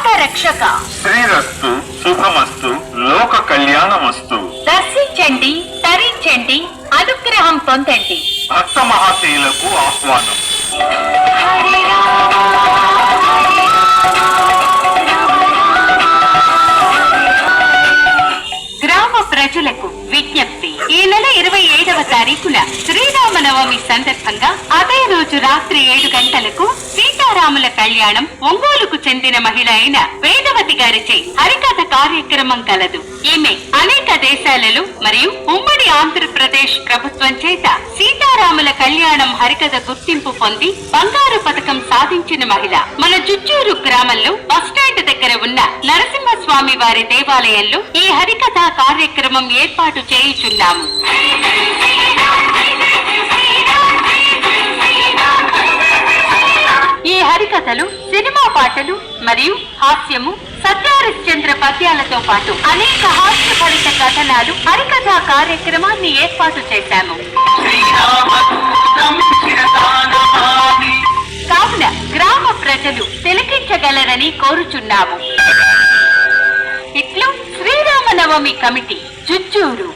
లోక రక్షక శ్రీరస్తు శుభమస్తు లోక కళ్యాణమస్తు. దర్శించండి, తరించండి, అనుగ్రహం పొందండి. భక్త మహాశయులకు ఆహ్వానం. గ్రామ ప్రజలకు విజ్ఞప్తి. ఈ నెల 27వ తారీఖున శ్రీరామనవమి సందర్భంగా అదే రోజు రాత్రి 7 గంటలకు సీతారాముల కళ్యాణం ఒంగోలుకు చెందిన మహిళ అయిన వేదవతి గారిచే హరికథ కార్యక్రమం కలదు. ఈమె అనేక దేశాలలో మరియు ఉమ్మడి ఆంధ్రప్రదేశ్ ప్రభుత్వం చేత సీతారాముల కళ్యాణం హరికథ గుర్తింపు పొంది బంగారు పథకం సాధించిన మహిళ. మన జుజ్జూరు గ్రామంలో బస్టాండ్ దగ్గర ఉన్న నరసింహస్వామి వారి దేవాలయంలో ఈ హరికథ కార్యక్రమం ఏర్పాటు చేయుచున్నాము. ఈ హరికథలు సినిమా పాటలు మరియు హాస్యము, సత్యహరిశ్చంద్ర పద్యాలతో పాటు అనేక హాస్యభరిత కథనాలు హరికథ కార్యక్రమాన్ని ఏర్పాటు చేశాము. కావున గ్రామ ప్రజలు తిలకించగలరని కోరుచున్నాము. ఇట్లు శ్రీరామనవమి కమిటీ, జుజ్జూరు.